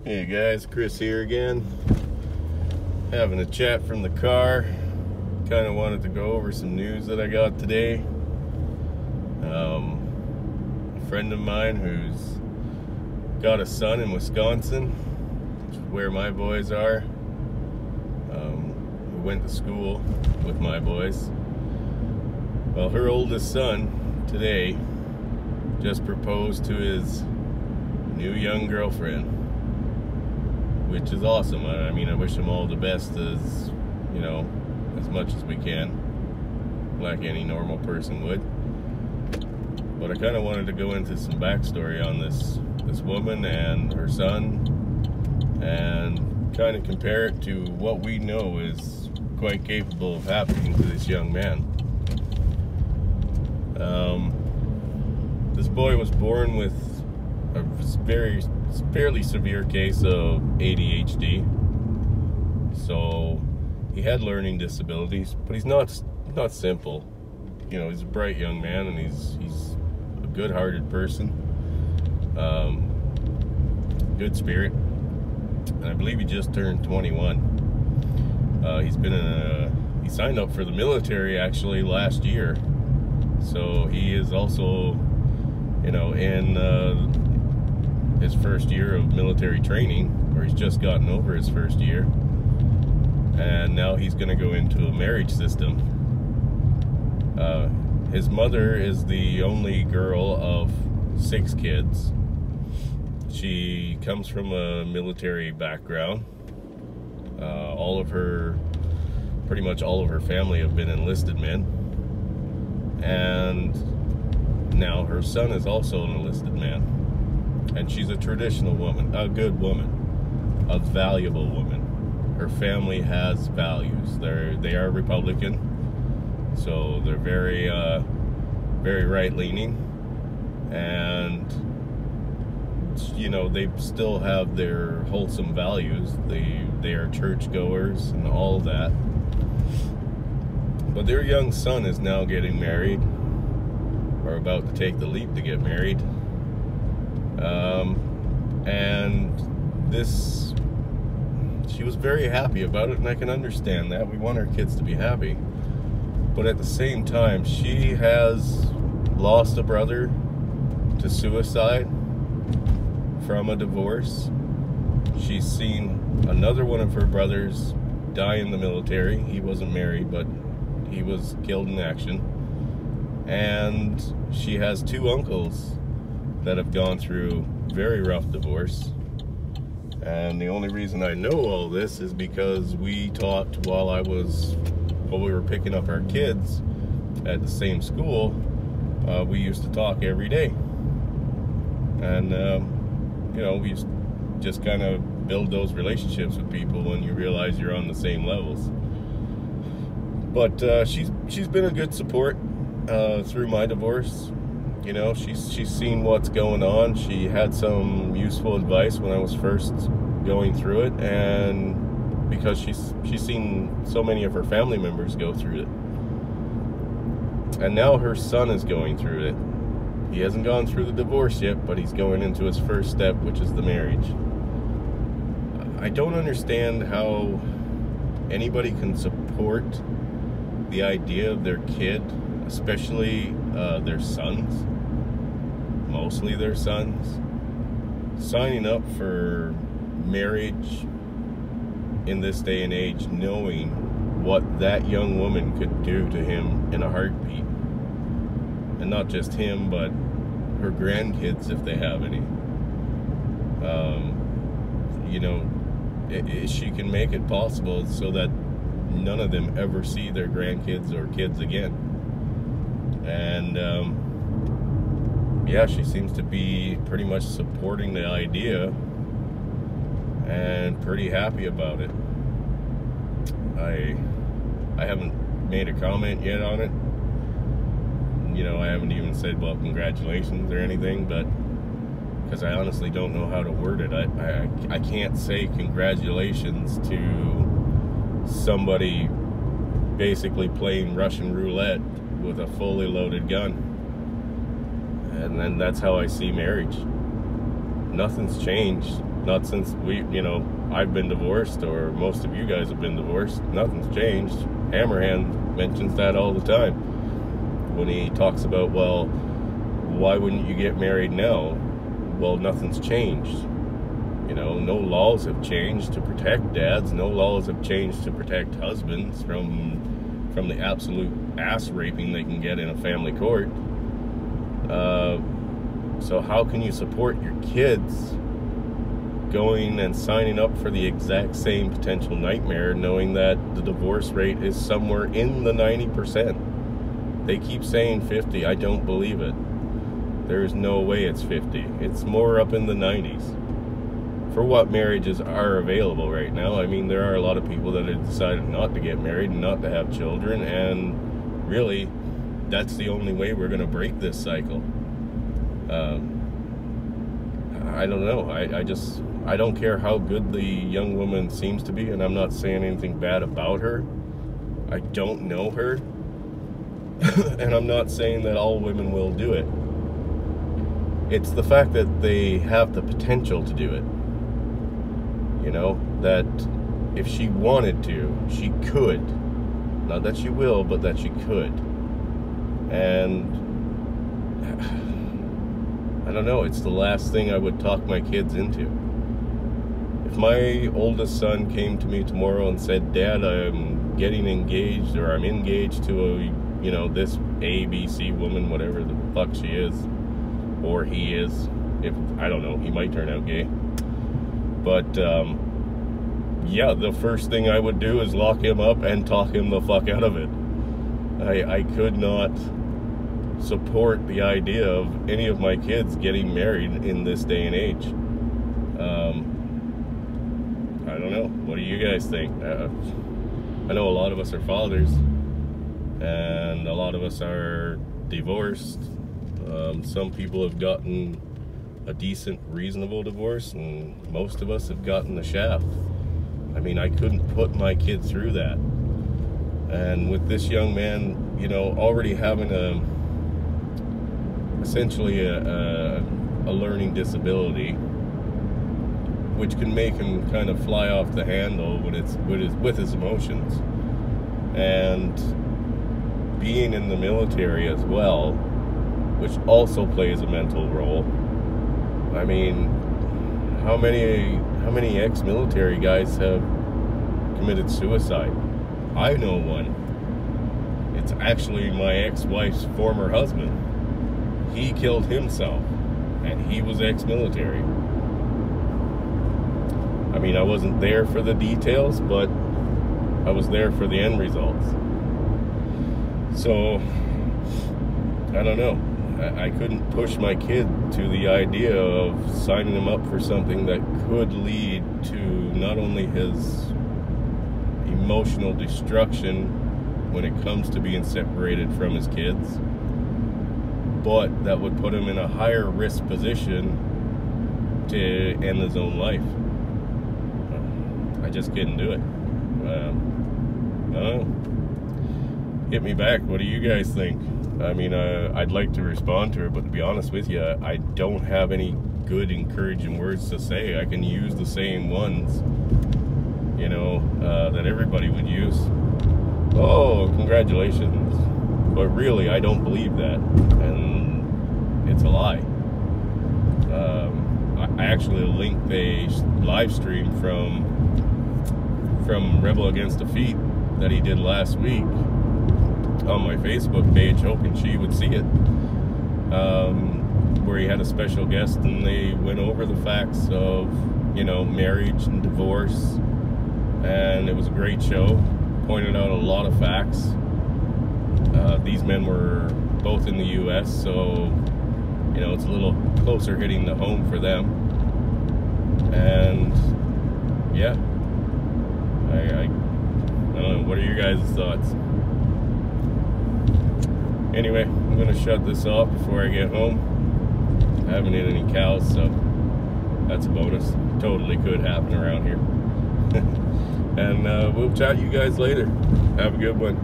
Hey guys, Chris here again. Having a chat from the car. Kind of wanted to go over some news that I got today. A friend of mine who's got a son in Wisconsin, which is where my boys are. Who went to school with my boys. Well, her oldest son today just proposed to his new young girlfriend, which is awesome. I mean, I wish them all the best, as much as we can, like any normal person would. But I kind of wanted to go into some backstory on this woman and her son, and kind of compare it to what we know is quite capable of happening to this young man. This boy was born with a fairly severe case of ADHD. So he had learning disabilities, but he's not simple. He's a bright young man, and he's a good-hearted person, good spirit, and I believe he just turned 21. He signed up for the military actually last year, so he is also in his first year of military training, or he's just gotten over his first year, and now he's going to go into a marriage system. His mother is the only girl of 6 kids. She comes from a military background. Pretty much all of her family have been enlisted men, and now her son is also an enlisted man. And she's a traditional woman, a good woman, a valuable woman. Her family has values. They are Republican, so they're very right-leaning, and they still have their wholesome values. They are churchgoers and all of that. But their young son is now getting married, or about to take the leap to get married. And she was very happy about it, and I can understand that. We want our kids to be happy. But at the same time, she has lost a brother to suicide from a divorce. She's seen another one of her brothers die in the military. He wasn't married, but he was killed in action. And she has 2 uncles that have gone through very rough divorce. And the only reason I know all this is because we talked while we were picking up our kids at the same school. We used to talk every day, and we used to just kind of build those relationships with people when you realize you're on the same levels. But she's been a good support through my divorce. She's seen what's going on. She had some useful advice when I was first going through it, and because she's seen so many of her family members go through it. And now her son is going through it. He hasn't gone through the divorce yet, but he's going into his first step, which is the marriage. I don't understand how anybody can support the idea of their kid, especially their sons, mostly their sons, signing up for marriage in this day and age, knowing what that young woman could do to him in a heartbeat. And not just him, but her grandkids, if they have any. She can make it possible so that none of them ever see their grandkids or kids again. And she seems to be pretty much supporting the idea and pretty happy about it. I haven't made a comment yet on it. I haven't even said, well, congratulations or anything, but because I honestly don't know how to word it. I can't say congratulations to somebody basically playing Russian roulette with a fully loaded gun. And then that's how I see marriage. Nothing's changed. Not since I've been divorced, or most of you guys have been divorced. Nothing's changed. Hammerhand mentions that all the time when he talks about, well, why wouldn't you get married now? Well, nothing's changed. No laws have changed to protect dads. No laws have changed to protect husbands from the absolute ass raping they can get in a family court. So how can you support your kids going and signing up for the exact same potential nightmare, knowing that the divorce rate is somewhere in the 90%? They keep saying 50. I don't believe it. There's no way it's 50. It's more up in the 90s. For what marriages are available right now. I mean, there are a lot of people that have decided not to get married and not to have children, and really, that's the only way we're going to break this cycle. I don't know. I don't care how good the young woman seems to be, and I'm not saying anything bad about her. I don't know her. And I'm not saying that all women will do it. It's the fact that they have the potential to do it. That if she wanted to, she could. Not that she will, but that she could. And I don't know, it's the last thing I would talk my kids into. If my oldest son came to me tomorrow and said, Dad, I'm getting engaged, or I'm engaged to this ABC woman, whatever the fuck she is, or he is, I don't know, he might turn out gay. But, yeah, the first thing I would do is lock him up and talk him the fuck out of it. I could not support the idea of any of my kids getting married in this day and age. I don't know. What do you guys think? I know a lot of us are fathers, and a lot of us are divorced. Some people have gotten a decent, reasonable divorce, and most of us have gotten the shaft. I mean, I couldn't put my kid through that. And with this young man, already having essentially a learning disability, which can make him kind of fly off the handle with his emotions, and being in the military as well, which also plays a mental role. I mean, how many ex-military guys have committed suicide? I know one. It's actually my ex-wife's former husband. He killed himself, and he was ex-military. I mean, I wasn't there for the details, but I was there for the end results. So, I don't know. I couldn't push my kid to the idea of signing him up for something that could lead to not only his emotional destruction when it comes to being separated from his kids, but that would put him in a higher risk position to end his own life. I just couldn't do it. I don't know. Hit me back. What do you guys think? I mean, I'd like to respond to her, but to be honest with you, I don't have any good encouraging words to say. I can use the same ones, that everybody would use. Oh, congratulations. But really, I don't believe that, and it's a lie. I actually linked a live stream from Rebel Against Defeat that he did last week on my Facebook page, hoping she would see it, where he had a special guest, and they went over the facts of marriage and divorce, and it was a great show. Pointed out a lot of facts. These men were both in the US, so it's a little closer hitting the home for them. And yeah, I don't know, what are your guys' thoughts? Anyway, I'm going to shut this off before I get home. I haven't hit any cows, so that's a bonus. Totally could happen around here. And we'll chat you guys later. Have a good one.